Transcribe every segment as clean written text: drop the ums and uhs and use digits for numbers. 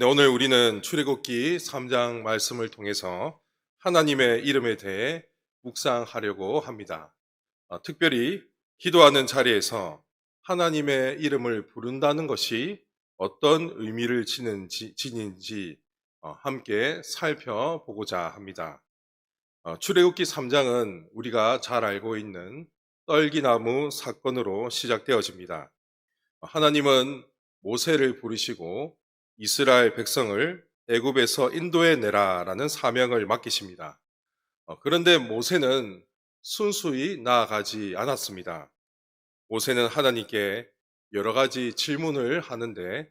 네, 오늘 우리는 출애굽기 3장 말씀을 통해서 하나님의 이름에 대해 묵상하려고 합니다. 특별히 기도하는 자리에서 하나님의 이름을 부른다는 것이 어떤 의미를 지닌지 함께 살펴보고자 합니다. 출애굽기 3장은 우리가 잘 알고 있는 떨기나무 사건으로 시작되어집니다. 하나님은 모세를 부르시고 이스라엘 백성을 애굽에서 인도해 내라라는 사명을 맡기십니다. 그런데 모세는 순수히 나아가지 않았습니다. 모세는 하나님께 여러 가지 질문을 하는데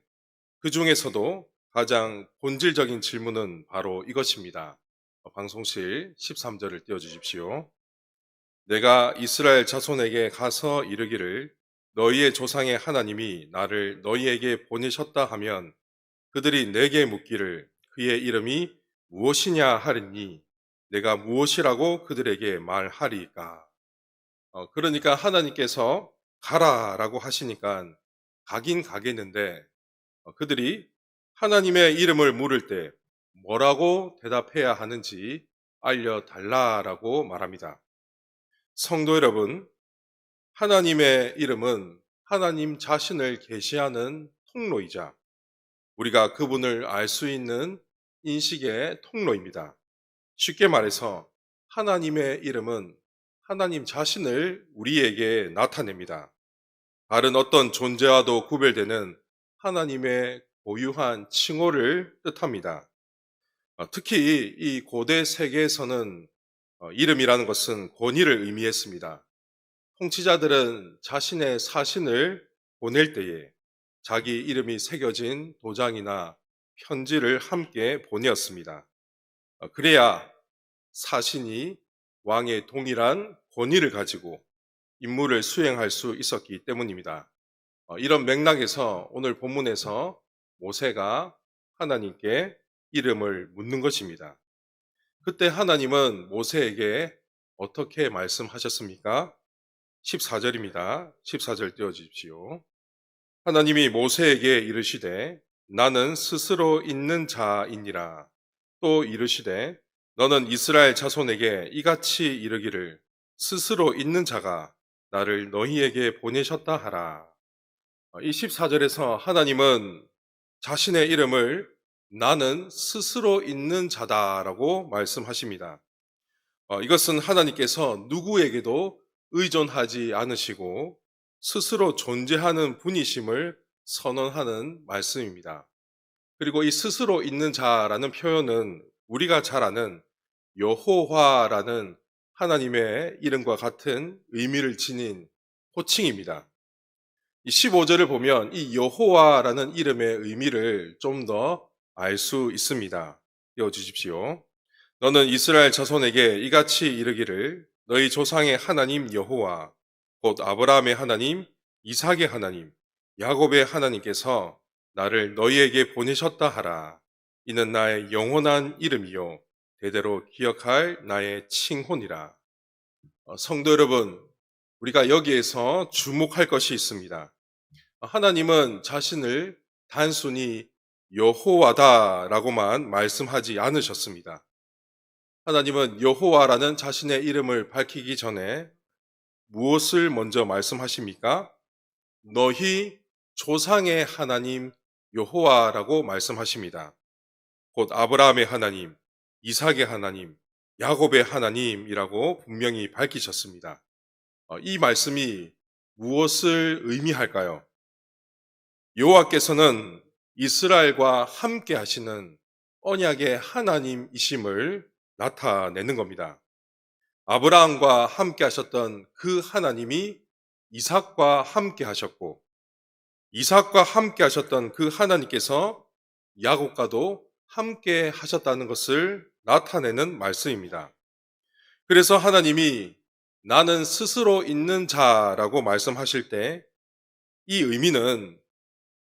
그 중에서도 가장 본질적인 질문은 바로 이것입니다. 방송실 13절을 띄워주십시오. 내가 이스라엘 자손에게 가서 이르기를 너희의 조상의 하나님이 나를 너희에게 보내셨다 하면 그들이 내게 묻기를 그의 이름이 무엇이냐 하리니 내가 무엇이라고 그들에게 말하리까. 그러니까 하나님께서 가라라고 하시니까 가긴 가겠는데 그들이 하나님의 이름을 물을 때 뭐라고 대답해야 하는지 알려달라라고 말합니다. 성도 여러분, 하나님의 이름은 하나님 자신을 계시하는 통로이자 우리가 그분을 알 수 있는 인식의 통로입니다. 쉽게 말해서 하나님의 이름은 하나님 자신을 우리에게 나타냅니다. 다른 어떤 존재와도 구별되는 하나님의 고유한 칭호를 뜻합니다. 특히 이 고대 세계에서는 이름이라는 것은 권위를 의미했습니다. 통치자들은 자신의 사신을 보낼 때에 자기 이름이 새겨진 도장이나 편지를 함께 보내었습니다. 그래야 사신이 왕의 동일한 권위를 가지고 임무를 수행할 수 있었기 때문입니다. 이런 맥락에서 오늘 본문에서 모세가 하나님께 이름을 묻는 것입니다. 그때 하나님은 모세에게 어떻게 말씀하셨습니까? 14절입니다. 14절 띄워주십시오. 하나님이 모세에게 이르시되 나는 스스로 있는 자이니라. 또 이르시되 너는 이스라엘 자손에게 이같이 이르기를 스스로 있는 자가 나를 너희에게 보내셨다 하라. 이 14절에서 하나님은 자신의 이름을 나는 스스로 있는 자다라고 말씀하십니다. 이것은 하나님께서 누구에게도 의존하지 않으시고 스스로 존재하는 분이심을 선언하는 말씀입니다. 그리고 이 스스로 있는 자라는 표현은 우리가 잘 아는 여호와라는 하나님의 이름과 같은 의미를 지닌 호칭입니다. 이 15절을 보면 이 여호와라는 이름의 의미를 좀 더 알 수 있습니다. 띄워주십시오. 너는 이스라엘 자손에게 이같이 이르기를 너희 조상의 하나님 여호와 곧 아브라함의 하나님, 이삭의 하나님, 야곱의 하나님께서 나를 너희에게 보내셨다 하라. 이는 나의 영원한 이름이요 대대로 기억할 나의 칭호니라. 성도 여러분, 우리가 여기에서 주목할 것이 있습니다. 하나님은 자신을 단순히 여호와다라고만 말씀하지 않으셨습니다. 하나님은 여호와라는 자신의 이름을 밝히기 전에 무엇을 먼저 말씀하십니까? 너희 조상의 하나님 여호와라고 말씀하십니다. 곧 아브라함의 하나님, 이삭의 하나님, 야곱의 하나님이라고 분명히 밝히셨습니다. 이 말씀이 무엇을 의미할까요? 여호와께서는 이스라엘과 함께 하시는 언약의 하나님이심을 나타내는 겁니다. 아브라함과 함께 하셨던 그 하나님이 이삭과 함께 하셨고 이삭과 함께 하셨던 그 하나님께서 야곱과도 함께 하셨다는 것을 나타내는 말씀입니다. 그래서 하나님이 나는 스스로 있는 자라고 말씀하실 때 이 의미는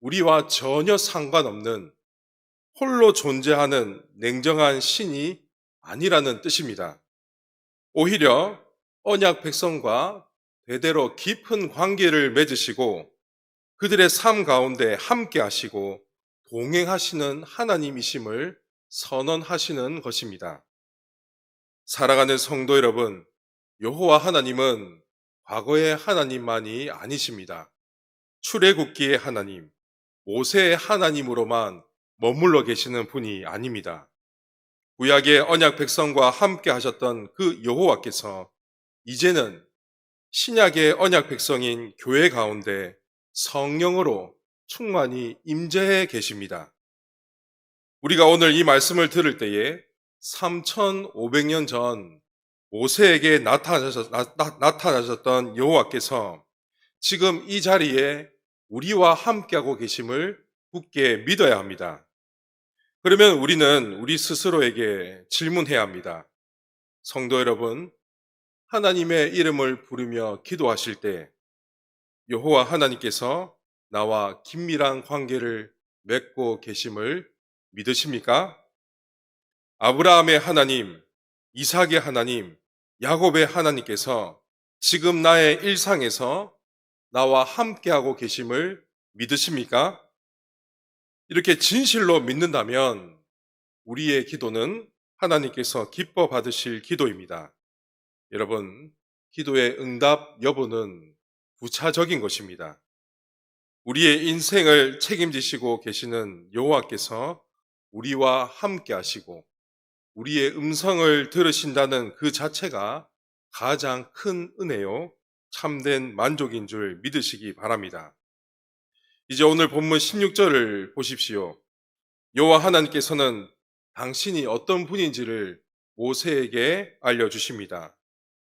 우리와 전혀 상관없는 홀로 존재하는 냉정한 신이 아니라는 뜻입니다. 오히려 언약 백성과 대대로 깊은 관계를 맺으시고 그들의 삶 가운데 함께 하시고 동행하시는 하나님이심을 선언하시는 것입니다. 사랑하는 성도 여러분, 여호와 하나님은 과거의 하나님만이 아니십니다. 출애굽기의 하나님, 모세의 하나님으로만 머물러 계시는 분이 아닙니다. 구약의 언약 백성과 함께 하셨던 그 여호와께서 이제는 신약의 언약 백성인 교회 가운데 성령으로 충만히 임재해 계십니다. 우리가 오늘 이 말씀을 들을 때에 3,500년 전 모세에게 나타나셨던 여호와께서 지금 이 자리에 우리와 함께하고 계심을 굳게 믿어야 합니다. 그러면 우리는 우리 스스로에게 질문해야 합니다. 성도 여러분, 하나님의 이름을 부르며 기도하실 때 여호와 하나님께서 나와 긴밀한 관계를 맺고 계심을 믿으십니까? 아브라함의 하나님, 이삭의 하나님, 야곱의 하나님께서 지금 나의 일상에서 나와 함께하고 계심을 믿으십니까? 이렇게 진실로 믿는다면 우리의 기도는 하나님께서 기뻐 받으실 기도입니다. 여러분, 기도의 응답 여부는 부차적인 것입니다. 우리의 인생을 책임지시고 계시는 여호와께서 우리와 함께 하시고 우리의 음성을 들으신다는 그 자체가 가장 큰 은혜요, 참된 만족인 줄 믿으시기 바랍니다. 이제 오늘 본문 16절을 보십시오. 여호와 하나님께서는 당신이 어떤 분인지를 모세에게 알려주십니다.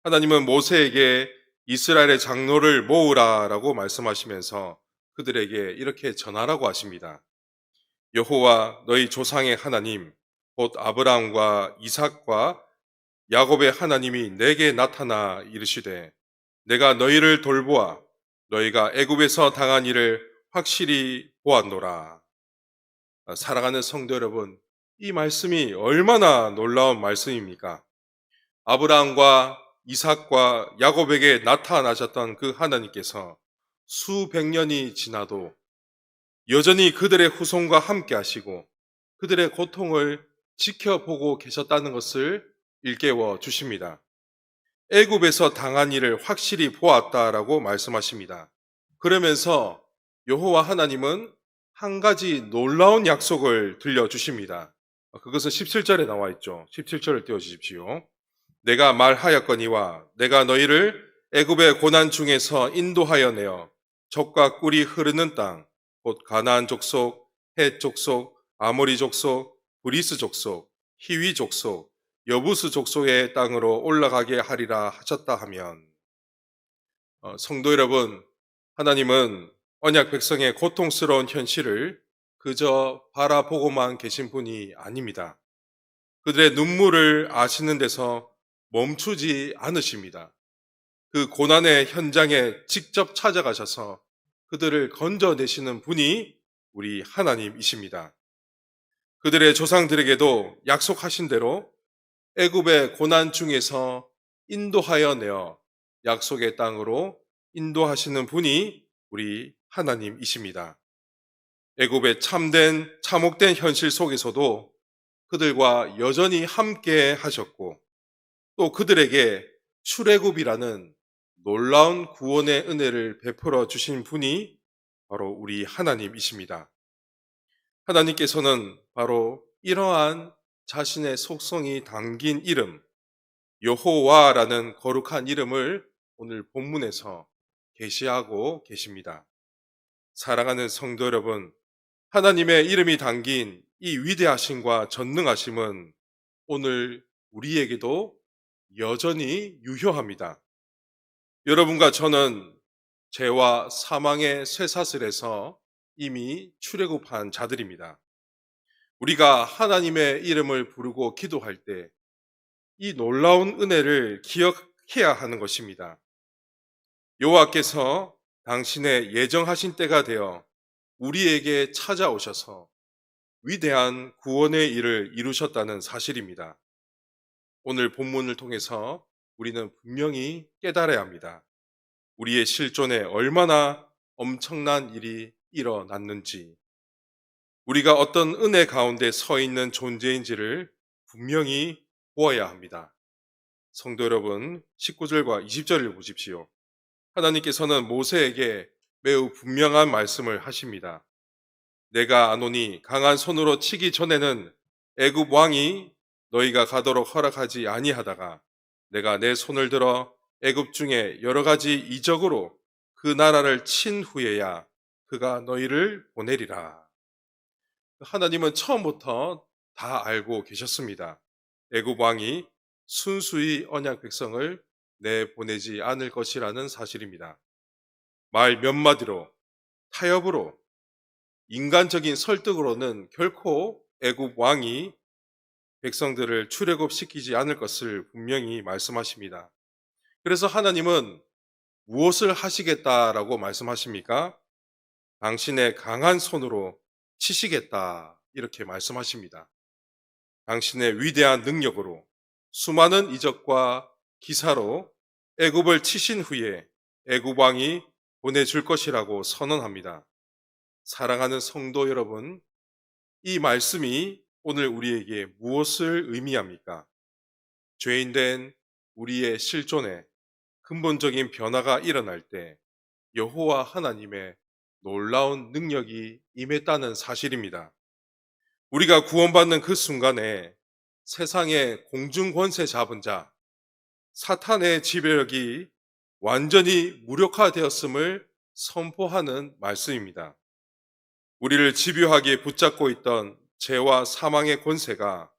하나님은 모세에게 이스라엘의 장로를 모으라라고 말씀하시면서 그들에게 이렇게 전하라고 하십니다. 여호와 너희 조상의 하나님, 곧 아브라함과 이삭과 야곱의 하나님이 내게 나타나 이르시되 내가 너희를 돌보아 너희가 애굽에서 당한 일을 확실히 보았노라. 사랑하는 성도 여러분, 이 말씀이 얼마나 놀라운 말씀입니까? 아브라함과 이삭과 야곱에게 나타나셨던 그 하나님께서 수백 년이 지나도 여전히 그들의 후손과 함께 하시고 그들의 고통을 지켜보고 계셨다는 것을 일깨워 주십니다. 애굽에서 당한 일을 확실히 보았다라고 말씀하십니다. 그러면서 여호와 하나님은 한 가지 놀라운 약속을 들려주십니다. 그것은 17절에 나와 있죠. 17절을 띄워주십시오. 내가 말하였거니와 내가 너희를 애굽의 고난 중에서 인도하여 내어 젖과 꿀이 흐르는 땅, 곧 가나안 족속, 헷 족속, 아모리 족속, 브리스 족속, 히위 족속, 여부스 족속의 땅으로 올라가게 하리라 하셨다 하면, 성도 여러분, 하나님은 언약 백성의 고통스러운 현실을 그저 바라보고만 계신 분이 아닙니다. 그들의 눈물을 아시는 데서 멈추지 않으십니다. 그 고난의 현장에 직접 찾아가셔서 그들을 건져내시는 분이 우리 하나님이십니다. 그들의 조상들에게도 약속하신 대로 애굽의 고난 중에서 인도하여 내어 약속의 땅으로 인도하시는 분이 우리 하나님이십니다. 애굽의 참된 참혹된 현실 속에서도 그들과 여전히 함께 하셨고 또 그들에게 출애굽이라는 놀라운 구원의 은혜를 베풀어 주신 분이 바로 우리 하나님이십니다. 하나님께서는 바로 이러한 자신의 속성이 담긴 이름, 여호와라는 거룩한 이름을 오늘 본문에서 계시하고 계십니다. 사랑하는 성도 여러분, 하나님의 이름이 담긴 이 위대하심과 전능하심은 오늘 우리에게도 여전히 유효합니다. 여러분과 저는 죄와 사망의 쇠사슬에서 이미 출애굽한 자들입니다. 우리가 하나님의 이름을 부르고 기도할 때 이 놀라운 은혜를 기억해야 하는 것입니다. 여호와께서 당신의 예정하신 때가 되어 우리에게 찾아오셔서 위대한 구원의 일을 이루셨다는 사실입니다. 오늘 본문을 통해서 우리는 분명히 깨달아야 합니다. 우리의 실존에 얼마나 엄청난 일이 일어났는지, 우리가 어떤 은혜 가운데 서 있는 존재인지를 분명히 보아야 합니다. 성도 여러분, 19절과 20절을 보십시오. 하나님께서는 모세에게 매우 분명한 말씀을 하십니다. 내가 아노니 강한 손으로 치기 전에는 애굽 왕이 너희가 가도록 허락하지 아니하다가 내가 내 손을 들어 애굽 중에 여러 가지 이적으로 그 나라를 친 후에야 그가 너희를 보내리라. 하나님은 처음부터 다 알고 계셨습니다. 애굽 왕이 순수히 언약 백성을 내보내지 않을 것이라는 사실입니다. 말 몇 마디로, 타협으로, 인간적인 설득으로는 결코 애굽 왕이 백성들을 출애굽시키지 않을 것을 분명히 말씀하십니다. 그래서 하나님은 무엇을 하시겠다라고 말씀하십니까? 당신의 강한 손으로 치시겠다 이렇게 말씀하십니다. 당신의 위대한 능력으로 수많은 이적과 기사로 애굽을 치신 후에 애굽 왕이 보내줄 것이라고 선언합니다. 사랑하는 성도 여러분, 이 말씀이 오늘 우리에게 무엇을 의미합니까? 죄인된 우리의 실존에 근본적인 변화가 일어날 때 여호와 하나님의 놀라운 능력이 임했다는 사실입니다. 우리가 구원받는 그 순간에 세상의 공중 권세 잡은 자, 사탄의 지배력이 완전히 무력화되었음을 선포하는 말씀입니다. 우리를 집요하게 붙잡고 있던 죄와 사망의 권세가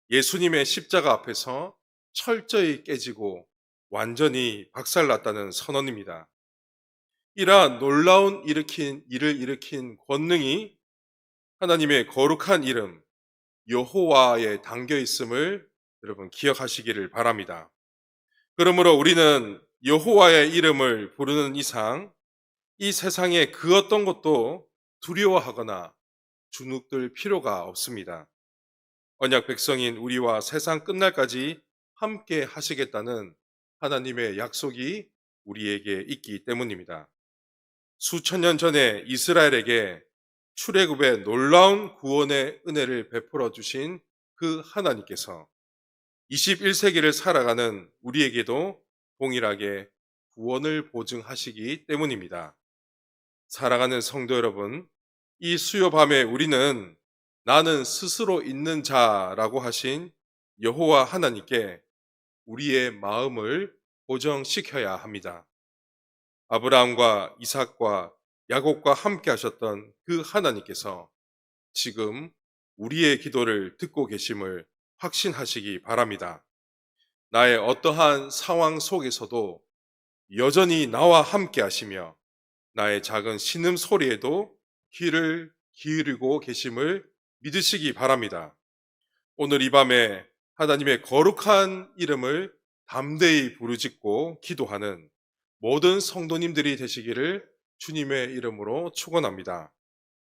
예수님의 십자가 앞에서 철저히 깨지고 완전히 박살났다는 선언입니다. 이러한 놀라운 일을 일으킨 권능이 하나님의 거룩한 이름 여호와에 담겨 있음을 여러분 기억하시기를 바랍니다. 그러므로 우리는 여호와의 이름을 부르는 이상 이 세상에 그 어떤 것도 두려워하거나 주눅들 필요가 없습니다. 언약 백성인 우리와 세상 끝날까지 함께 하시겠다는 하나님의 약속이 우리에게 있기 때문입니다. 수천 년 전에 이스라엘에게 출애굽의 놀라운 구원의 은혜를 베풀어 주신 그 하나님께서 21세기를 살아가는 우리에게도 동일하게 구원을 보증하시기 때문입니다. 사랑하는 성도 여러분, 이 수요 밤에 우리는 나는 스스로 있는 자라고 하신 여호와 하나님께 우리의 마음을 고정시켜야 합니다. 아브라함과 이삭과 야곱과 함께 하셨던 그 하나님께서 지금 우리의 기도를 듣고 계심을 확신하시기 바랍니다. 나의 어떠한 상황 속에서도 여전히 나와 함께 하시며 나의 작은 신음 소리에도 귀를 기울이고 계심을 믿으시기 바랍니다. 오늘 이 밤에 하나님의 거룩한 이름을 담대히 부르짖고 기도하는 모든 성도님들이 되시기를 주님의 이름으로 축원합니다.